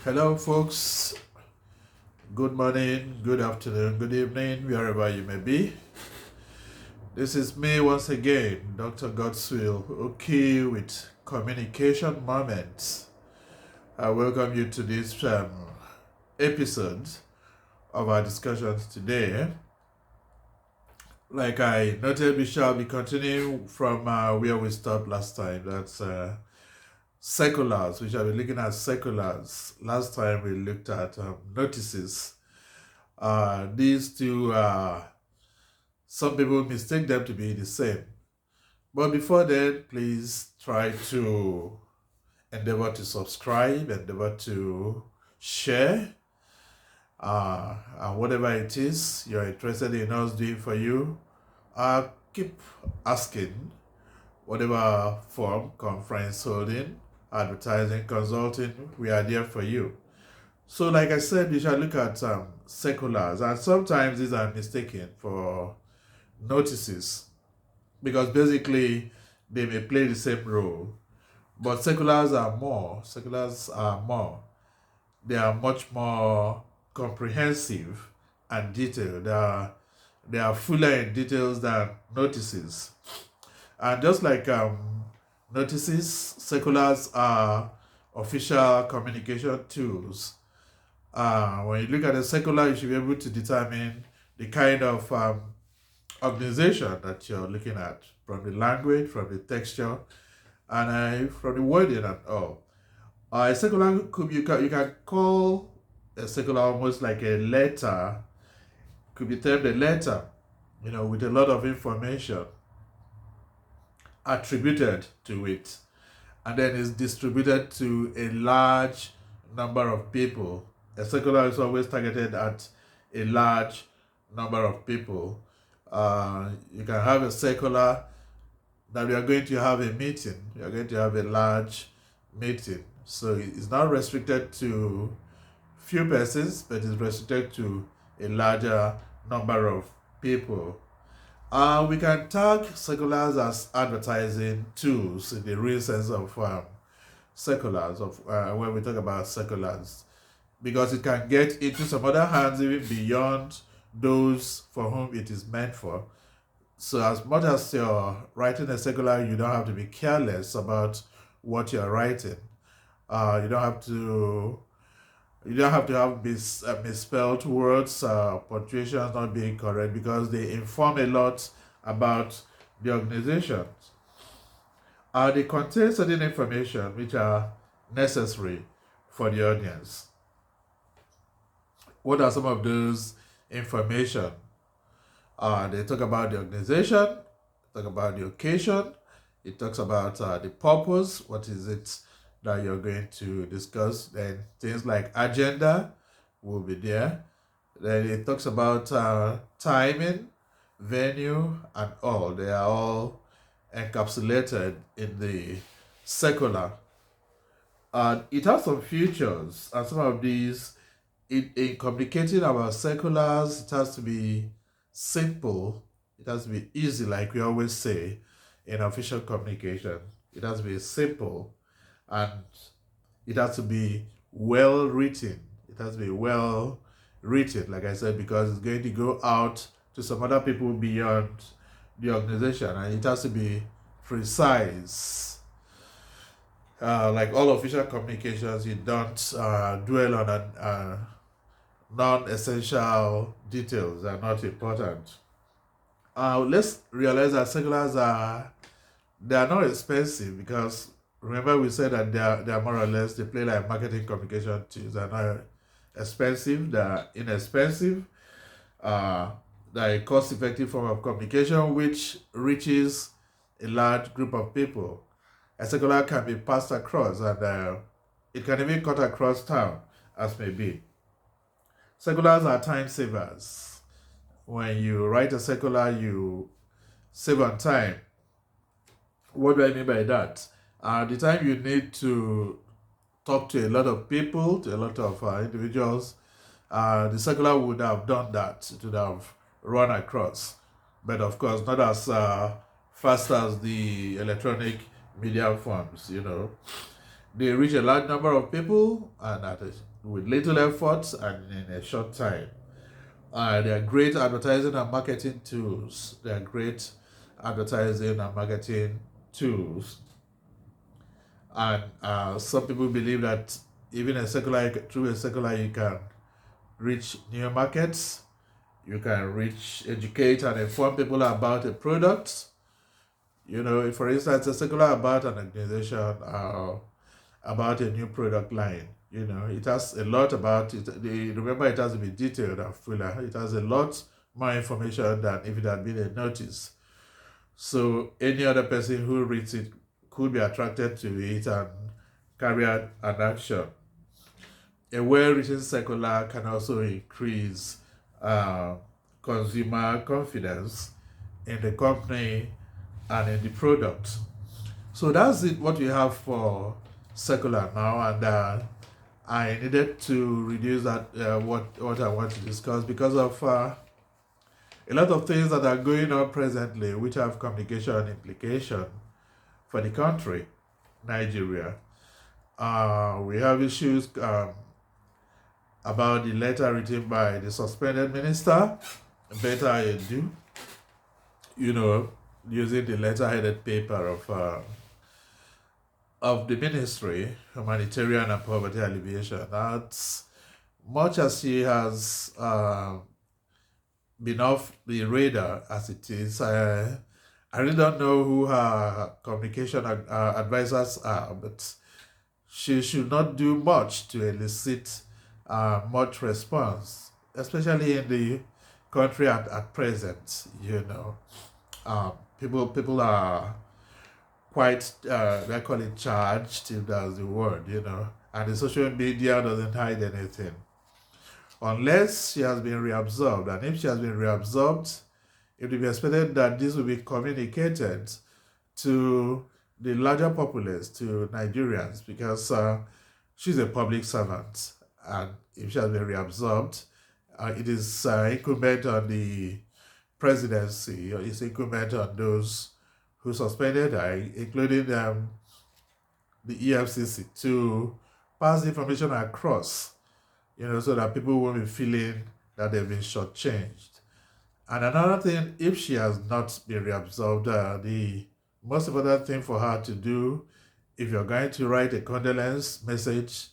Hello, folks. Good morning, good afternoon, good evening, wherever you may be. This is me once again, Dr. Godswill, okay with Communication Moments. I welcome you to this episode of our discussions today. Like I noted, we shall be continuing from where we stopped last time. That's seculars. We shall be looking at seculars. Last time we looked at notices. These two, some people mistake them to be the same. But before then, please try to endeavor to subscribe, endeavor to share, and whatever it is you're interested in us doing for you, keep asking. Whatever form, conference holding, advertising, consulting, we are there for you. So, like I said, we shall look at seculars, and sometimes these are mistaken for notices because basically they may play the same role, but seculars are more. Seculars are more. They are much more comprehensive and detailed. They are fuller in details than notices. And just like notices, seculars are official communication tools. When you look at a secular, you should be able to determine the kind of organization that you're looking at from the language, from the texture, and from the wording and all. A secular could you can call a secular almost like a letter, could be termed a letter, with a lot of information attributed to it, and then it's distributed to a large number of people. A secular is always targeted at a large number of people. You can have a secular that we are going to have a meeting. We are going to have a large meeting. So it's not restricted to few persons, but it's restricted to a larger number of people. We can tag seculars as advertising tools in the real sense of seculars, of when we talk about seculars, because it can get into some other hands even beyond those for whom it is meant for. So as much as you're writing a secular, you don't have to be careless about what you're writing. You don't have to have misspelled words, punctuations not being correct, because they inform a lot about the organization. They contain certain information which are necessary for the audience. What are some of those information? They talk about the organization, talk about the occasion, it talks about the purpose, what is it that you're going to discuss. Then things like agenda will be there. Then it talks about timing, venue, and all. They are all encapsulated in the secular. It has some features, and some of these, in communicating about seculars, it has to be simple, it has to be easy, like we always say in official communication. It has to be simple, and it has to be well written. It has to be well written, like I said, because it's going to go out to some other people beyond the organization, and it has to be precise. Like all official communications, you don't dwell on non-essential details that are not important. Let's realize that seculars they are not expensive, because remember we said that they are more or less, they play like marketing communication tools. They're not expensive, they're inexpensive. They're a cost-effective form of communication which reaches a large group of people. A secular can be passed across, and it can even cut across town, as may be. Seculars are time savers. When you write a secular, you save on time. What do I mean by that? The time you need to talk to a lot of people, to a lot of individuals, the secular would have done that. It would have run across. But of course, not as fast as the electronic media forms. they reach a large number of people and with little effort and in a short time. They are great advertising and marketing tools. They are great advertising and marketing tools. And some people believe that even through a secular, you can reach new markets. You can educate and inform people about a product. For instance, a secular about an organization about a new product line. It has a lot about it. Remember, it has to be detailed and fuller. It has a lot more information than if it had been a notice. So any other person who reads it could be attracted to it and carry out an action. A well-written circular can also increase consumer confidence in the company and in the product. So that's what we have for circular now, and I needed to reduce that what I want to discuss because of a lot of things that are going on presently which have communication implication for the country, Nigeria. We have issues about the letter written by the suspended minister, Betta Edu, using the letter-headed paper of the ministry, humanitarian and poverty alleviation. That's much as she has been off the radar as it is. I really don't know who her communication advisors are, but she should not do much to elicit much response, especially in the country at present. People are quite, they call it charged, if that's the word, and the social media doesn't hide anything. Unless she has been reabsorbed, and if she has been reabsorbed, it will be expected that this will be communicated to the larger populace, to Nigerians, because she's a public servant, and if she has been reabsorbed, it is incumbent on the presidency, or it's incumbent on those who suspended her, including the EFCC, to pass the information across, so that people won't be feeling that they've been shortchanged. And another thing, if she has not been reabsorbed, the most important thing for her to do, if you're going to write a condolence message,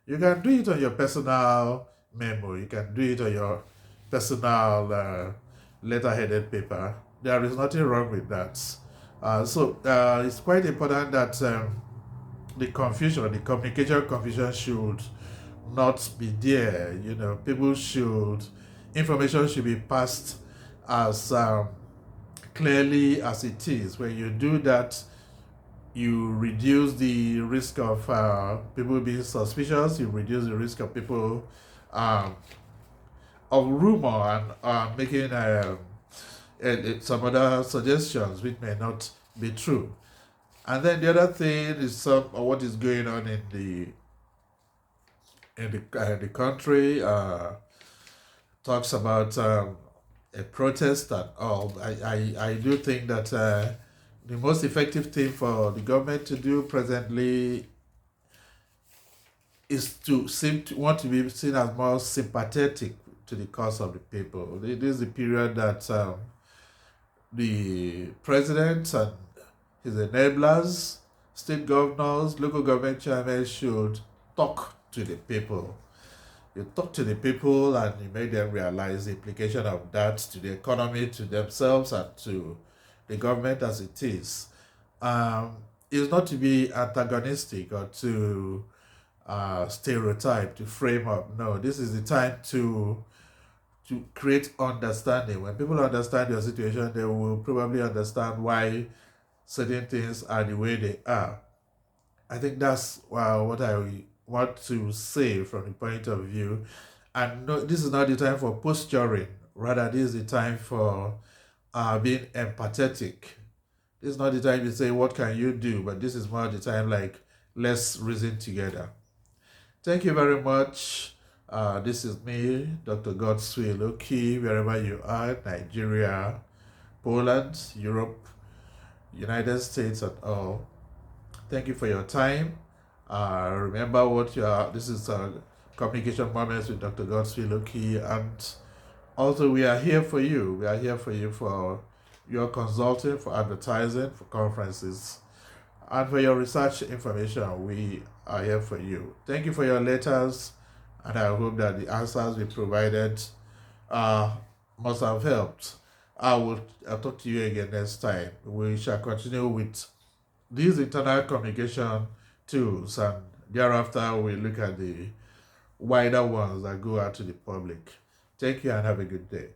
you can do it on your personal memo. You can do it on your personal letter-headed paper. There is nothing wrong with that. So it's quite important that the communication confusion should not be there. Information should be passed as clearly as it is. When you do that, you reduce the risk of people being suspicious. You reduce the risk of people of rumor and making some other suggestions which may not be true. And then the other thing is what is going on in the country. Talks about a protest and all. I do think that the most effective thing for the government to do presently is to want to be seen as more sympathetic to the cause of the people. It is the period that the president and his enablers, state governors, local government chairmen should talk to the people. You talk to the people and you make them realize the implication of that to the economy, to themselves, and to the government as it is. It's not to be antagonistic or to stereotype, to frame up. No, this is the time to create understanding. When people understand your situation, they will probably understand why certain things are the way they are. I think that's what I want to say from the point of view. And no, this is not the time for posturing. Rather, this is the time for being empathetic. This is not the time to say, what can you do? But this is more the time like, let's reason together. Thank you very much. This is me, Dr. Godswill Oki, wherever you are, Nigeria, Poland, Europe, United States, and all. Thank you for your time. Remember what you are. This is Communication Moments with Dr. Godswill Oki, and also we are here for you. We are here for you for your consulting, for advertising, for conferences, and for your research information. We are here for you. Thank you for your letters, and I hope that the answers we provided uh, must have helped. I'll talk to you again next time. We shall continue with these internal communication tools, and thereafter we look at the wider ones that go out to the public. Take care and have a good day.